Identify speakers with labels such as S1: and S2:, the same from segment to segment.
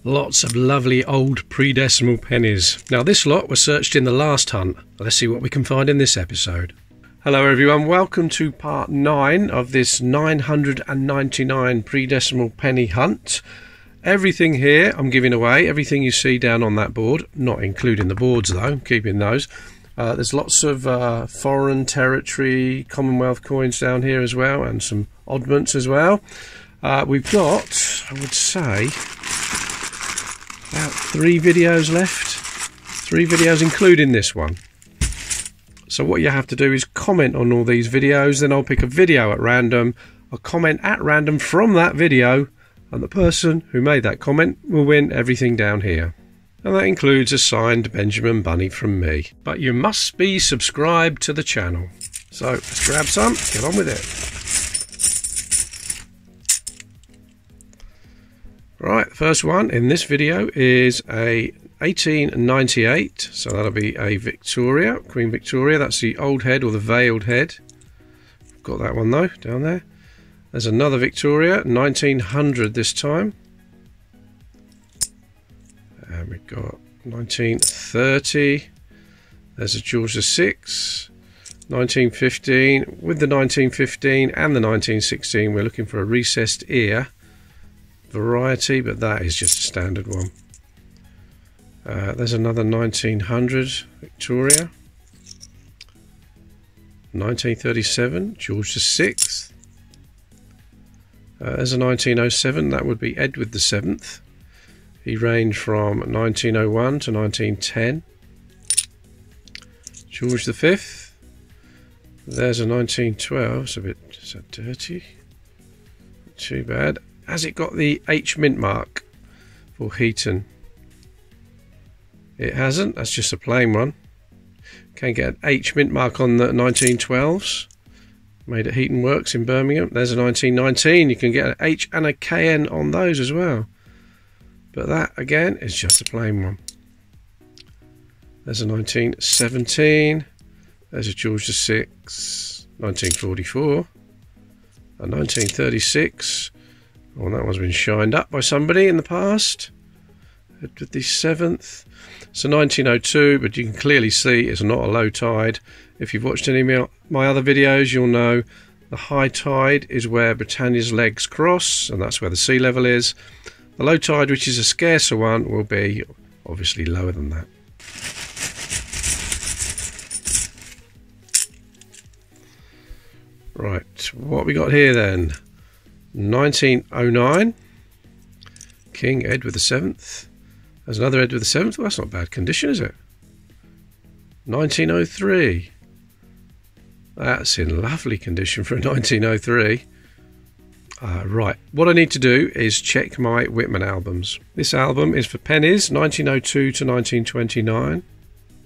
S1: Lots of lovely old pre-decimal pennies. Now this lot was searched in the last hunt. Let's see what we can find in this episode. Hello everyone, welcome to part 9 of this 999 pre-decimal penny hunt. Everything here I'm giving away, everything you see down on that board, not including the boards though, keeping those. There's lots of foreign territory, Commonwealth coins down here as well, and some oddments as well. We've got, I would say, about 3 videos left. 3 videos including this one. So what you have to do is comment on all these videos, then I'll pick a video at random, a comment at random from that video, and the person who made that comment will win everything down here. And that includes a signed Benjamin Bunny from me. But you must be subscribed to the channel. So let's grab some, get on with it. Right, the first one in this video is a 1898, so that'll be a Victoria, Queen Victoria. That's the old head or the veiled head. Got that one though, down there. There's another Victoria, 1900 this time. And we've got 1930. There's a George VI, 1915. With the 1915 and the 1916, we're looking for a recessed ear variety, but that is just a standard one. There's another 1900 Victoria, 1937 George VI. There's a 1907, that would be Edward VII. He reigned from 1901 to 1910. George V. There's a 1912, it's a bit dirty, not too bad. Has it got the H mint mark for Heaton? It hasn't, that's just a plain one. Can get an H mint mark on the 1912s. Made at Heaton Works in Birmingham. There's a 1919, you can get an H and a KN on those as well. But that again is just a plain one. There's a 1917. There's a George VI, 1944. A 1936. Well, that one's been shined up by somebody in the past. Edward VII. It's a 1902, but you can clearly see it's not a low tide. If you've watched any of my other videos, you'll know the high tide is where Britannia's legs cross, and that's where the sea level is. The low tide, which is a scarcer one, will be obviously lower than that. Right, what we got here then? 1909, King Edward VII. There's another Edward VII. Well, that's not bad condition, is it? 1903. That's in lovely condition for a 1903. Right, what I need to do is check my Whitman albums. This album is for Pennies, 1902 to 1929.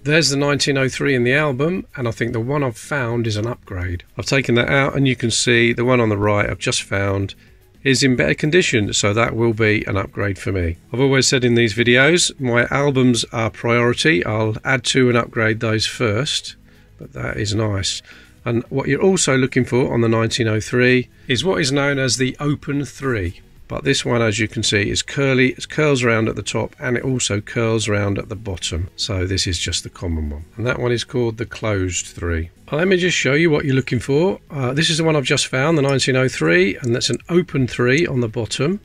S1: There's the 1903 in the album, and I think the one I've found is an upgrade. I've taken that out, and you can see the one on the right I've just found is in better condition, so that will be an upgrade for me. I've always said in these videos, my albums are priority. I'll add to and upgrade those first, but that is nice. And what you're also looking for on the 1903 is what is known as the open 3. But this one, as you can see, is curly, it curls around at the top, and it also curls around at the bottom. So this is just the common one. And that one is called the closed 3. Let me just show you what you're looking for. This is the one I've just found, the 1903, and that's an open 3 on the bottom.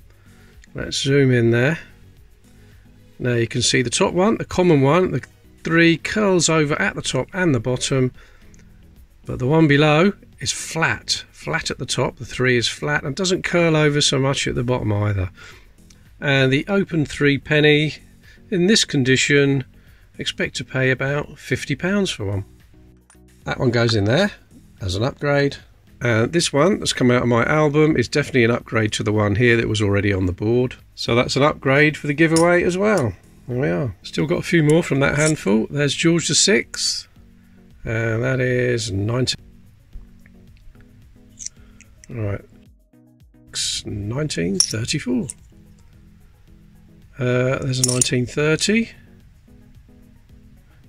S1: Let's zoom in there. Now you can see the top one, the common one, the 3 curls over at the top and the bottom. But the one below is flat at the top. The 3 is flat and doesn't curl over so much at the bottom either. And the open 3 penny in this condition, expect to pay about £50 for one. That one goes in there as an upgrade. And this one that's come out of my album is definitely an upgrade to the one here that was already on the board. So that's an upgrade for the giveaway as well. There we are. Still got a few more from that handful. There's George VI. And that is 1934. There's a 1930.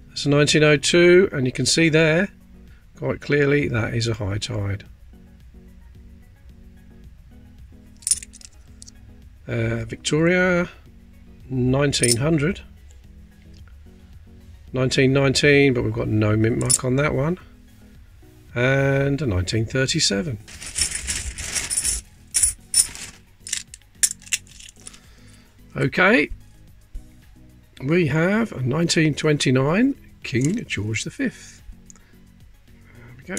S1: There's a 1902, and you can see there quite clearly that is a high tide. Victoria, 1900. 1919, but we've got no mint mark on that one. And a 1937. Okay, we have a 1929 King George V. There we go.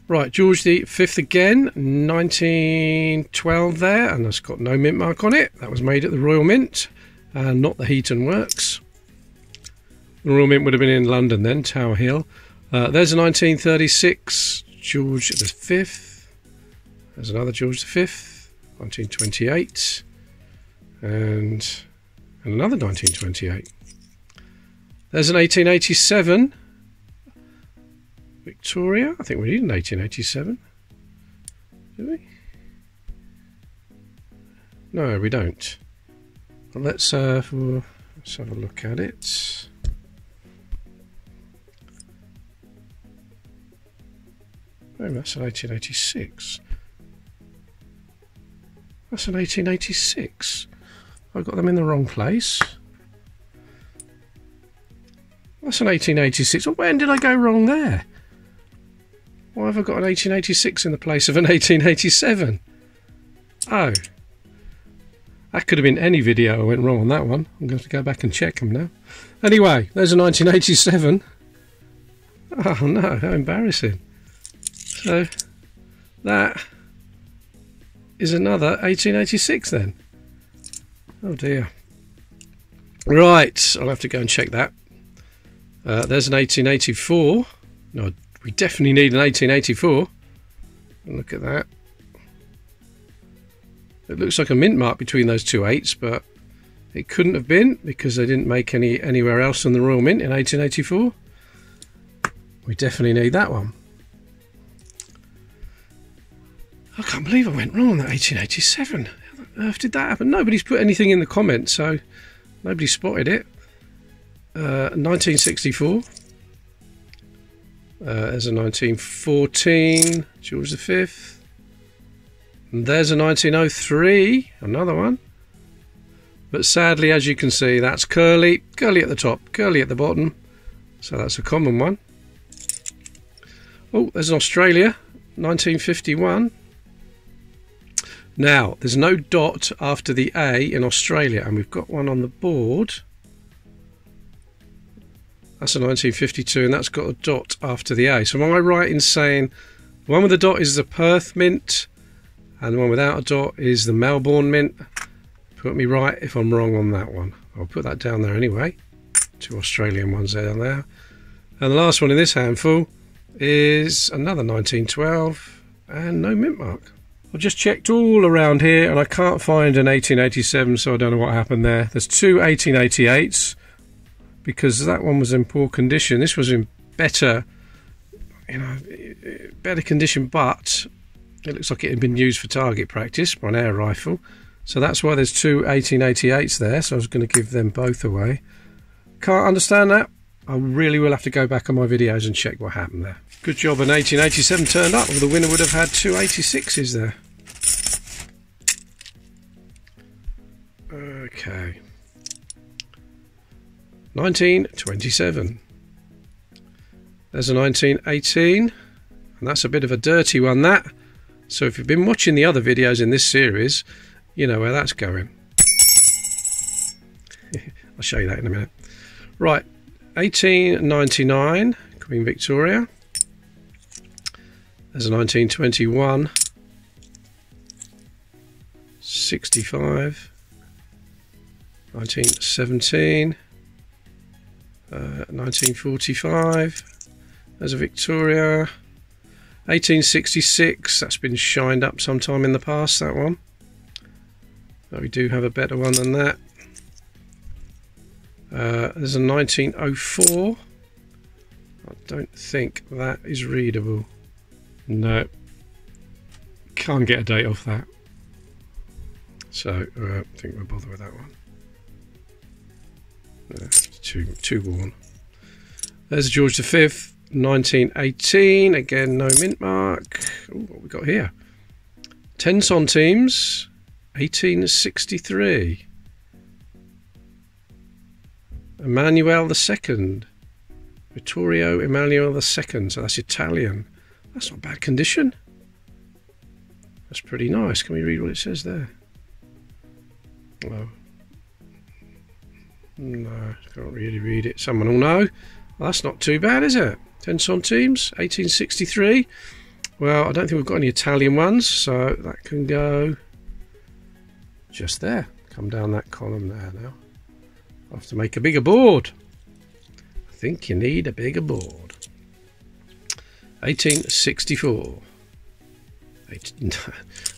S1: Right, George V again, 1912 there, and that's got no mint mark on it. That was made at the Royal Mint, and not the Heaton Works. The Royal Mint would have been in London then, Tower Hill. There's a 1936 George V. There's another George V, 1928, and another 1928. There's an 1887 Victoria. I think we need an 1887. Do we? No, we don't. Well, let's have a look at it. Oh, that's an 1886. That's an 1886. I've got them in the wrong place. That's an 1886. Well, when did I go wrong there? Why have I got an 1886 in the place of an 1887? Oh. That could have been any video I went wrong on that one. I'm going to have to go back and check them now. Anyway, there's a 1987. Oh no, how embarrassing. So, that is another 1886 then. Oh dear. Right, I'll have to go and check that. There's an 1884. No, we definitely need an 1884. Look at that. It looks like a mint mark between those two 8s, but it couldn't have been because they didn't make any anywhere else in the Royal Mint in 1884. We definitely need that one. I can't believe I went wrong on that 1887. How on earth did that happen? Nobody's put anything in the comments, so nobody spotted it. 1964. There's a 1914 George V. And there's a 1903, another one. But sadly, as you can see, that's curly. Curly at the top, curly at the bottom. So that's a common one. Oh, there's an Australia, 1951. Now, there's no dot after the A in Australia, and we've got one on the board. That's a 1952, and that's got a dot after the A. So am I right in saying the one with the dot is the Perth Mint, and the one without a dot is the Melbourne Mint? Put me right if I'm wrong on that one. I'll put that down there anyway. 2 Australian ones down there. And the last one in this handful is another 1912 and no mint mark. I've just checked all around here and I can't find an 1887, so I don't know what happened there. There's 2 1888s because that one was in poor condition. This was in better, better condition, but it looks like it had been used for target practice by an air rifle. So that's why there's 2 1888s there, so I was going to give them both away. Can't understand that. I really will have to go back on my videos and check what happened there. Good job an 1887 turned up, or the winner would have had 2 86s there. Okay. 1927. There's a 1918, and that's a bit of a dirty one, that. So if you've been watching the other videos in this series, you know where that's going. I'll show you that in a minute. Right, 1899, Queen Victoria. There's a 1921, 65, 1917, 1945. There's a Victoria. 1866, that's been shined up sometime in the past, that one. But we do have a better one than that. There's a 1904. I don't think that is readable. No, can't get a date off that. So I think we'll bother with that one. Too worn. There's George V, 1918. Again, no mint mark. Ooh, what we got here? 10 centimes, 1863. Emmanuel II. Vittorio Emanuele II. So that's Italian. That's not bad condition. That's pretty nice. Can we read what it says there? Oh. No, can't really read it. Someone will know. Well, that's not too bad, is it? 10 centimes, 1863. Well, I don't think we've got any Italian ones, so that can go just there. Come down that column there now. I'll have to make a bigger board. I think you need a bigger board. 1864.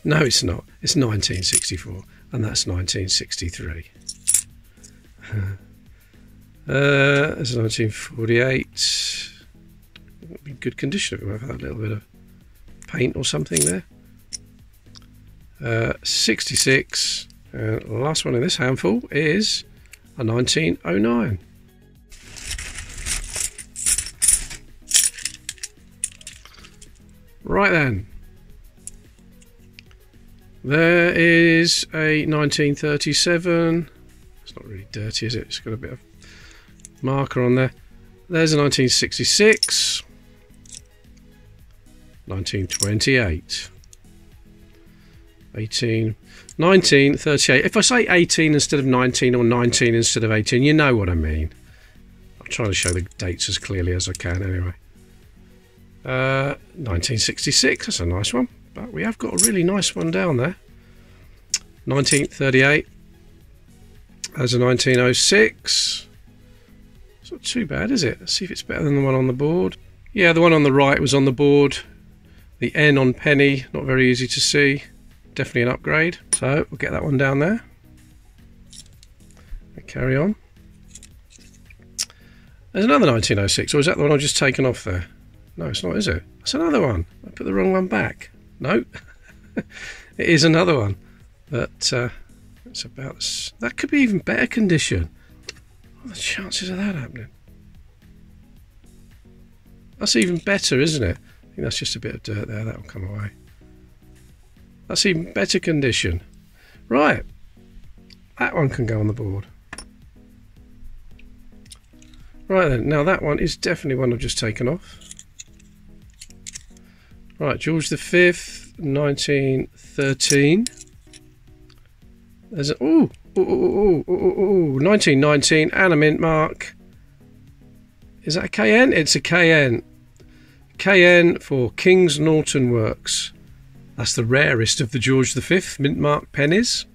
S1: No, it's not. It's 1964, and that's 1963. That's 1948. In good condition. We'll have a little bit of paint or something there. 66. The last one in this handful is a 1909. Right then. There is a 1937. It's not really dirty, is it? It's got a bit of marker on there. There's a 1966. 1928. 1938. If I say 18 instead of 19 or 19 instead of 18, you know what I mean. I'm trying to show the dates as clearly as I can anyway. 1966, that's a nice one. But we have got a really nice one down there. 1938. There's a 1906. It's not too bad, is it? Let's see if it's better than the one on the board. Yeah, the one on the right was on the board. The N on penny, not very easy to see. Definitely an upgrade. So we'll get that one down there. We'll carry on. There's another 1906, or is that the one I've just taken off there? No, it's not, is it? That's another one. I put the wrong one back. No, it is another one. But it's about... That could be even better condition. What are the chances of that happening? That's even better, isn't it? I think that's just a bit of dirt there. That'll come away. That's even better condition. Right. That one can go on the board. Right then. Now that one is definitely one I've just taken off. Right. George V, 1913. There's a... Ooh. 1919 and a mint mark. Is that a KN? It's a KN. KN for King's Norton Works. That's the rarest of the George V mint mark pennies.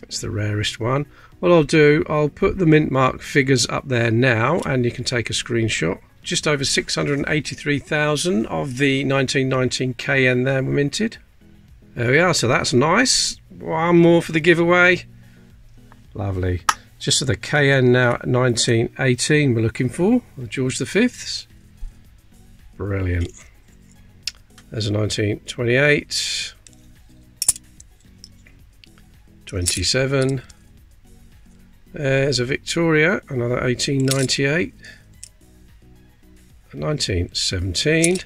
S1: It's the rarest one. What I'll do, I'll put the mint mark figures up there now and you can take a screenshot. Just over 683,000 of the 1919 KN there were minted. There we are, so that's nice. One more for the giveaway. Lovely. Just for the KN now at 1918 we're looking for, the George V's. Brilliant. There's a 1928. 27. There's a Victoria, another 1898. 1917.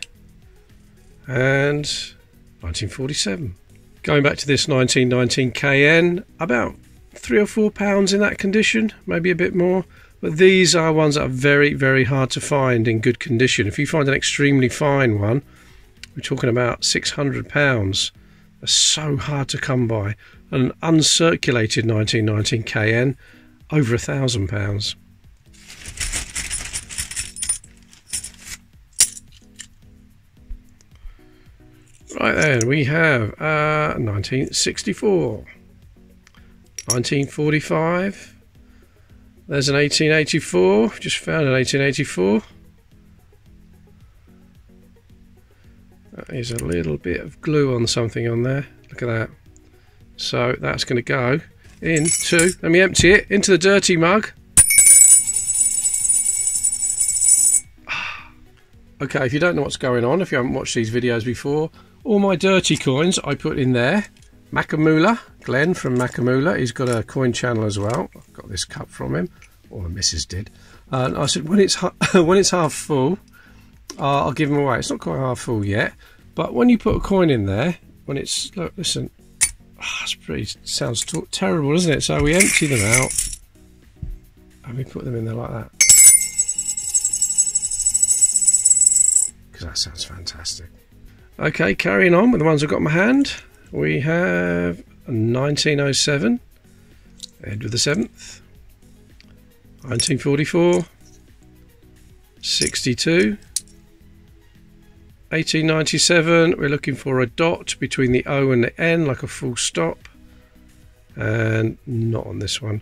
S1: And 1947. Going back to this 1919 KN, about £3 or £4 in that condition, maybe a bit more. But these are ones that are very, very hard to find in good condition. If you find an extremely fine one, we're talking about £600. They're so hard to come by. An uncirculated 1919 KN, over £1,000. Right then, we have 1964, 1945. There's an 1884. Just found an 1884. That is a little bit of glue on something on there. Look at that. So that's going to go into, let me empty it, into the dirty mug. Okay, if you don't know what's going on, if you haven't watched these videos before, all my dirty coins I put in there. Makamula, Glenn from Makamula, he's got a coin channel as well. I've got this cup from him, or the missus did. And I said, when it's half full, I'll give them away. It's not quite half full yet, but when you put a coin in there, when it's, look, listen, it's pretty, sounds terrible, doesn't it? So we empty them out, and we put them in there like that. Because that sounds fantastic. Okay, carrying on with the ones I've got in my hand. We have a 1907, Edward the 7th, 1944, 62, 1897, we're looking for a dot between the O and the N, like a full stop, and not on this one.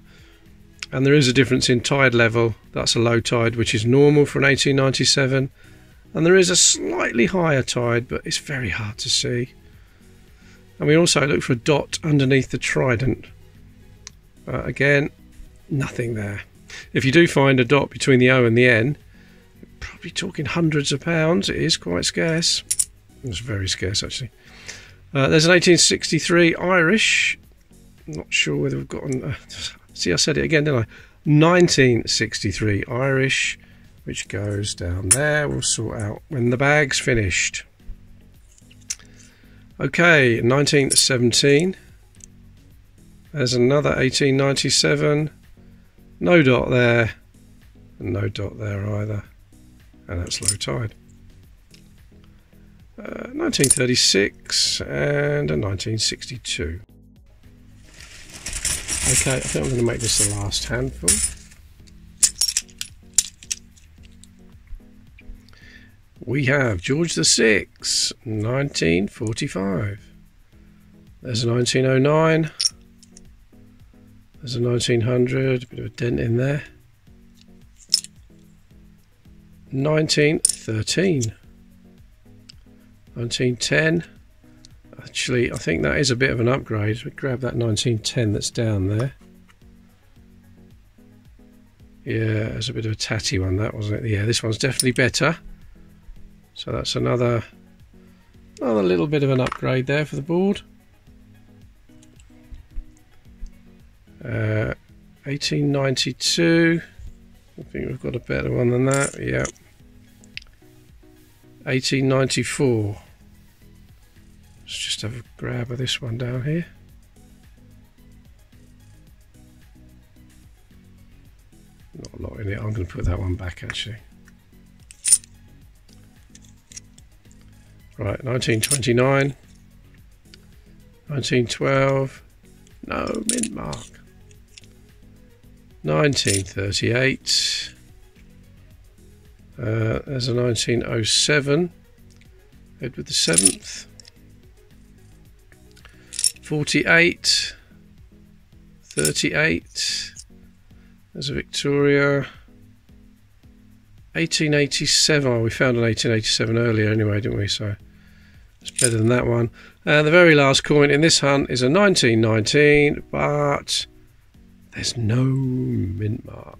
S1: And there is a difference in tide level. That's a low tide, which is normal for an 1897, and there is a slightly higher tide, but it's very hard to see. And we also look for a dot underneath the trident. Again, nothing there. If you do find a dot between the O and the N, you're probably talking hundreds of pounds. It is quite scarce. It's very scarce, actually. There's an 1863 Irish. I'm not sure whether we've got an... see, I said it again, didn't I? 1963 Irish, which goes down there. We'll sort out when the bag's finished. Okay, 1917. There's another 1897. No dot there. And no dot there either. And that's low tide. 1936 and a 1962. Okay, I think I'm going to make this the last handful. We have George VI, 1945. There's a 1909. There's a 1900, a bit of a dent in there. 1913. 1910. Actually, I think that is a bit of an upgrade. We grab that 1910 that's down there. Yeah, it's a bit of a tatty one, that wasn't it? Yeah, this one's definitely better. So that's another little bit of an upgrade there for the board. 1892. I think we've got a better one than that. Yeah. 1894. Let's just have a grab of this one down here. Not a lot in it. I'm going to put that one back actually. Right, 1929, 1912, no, mint mark. 1938, there's a 1907, Edward the 7th, 48, 38, there's a Victoria, 1887, oh, we found an 1887 earlier anyway, didn't we, so it's better than that one. And the very last coin in this hunt is a 1919, but there's no mint mark.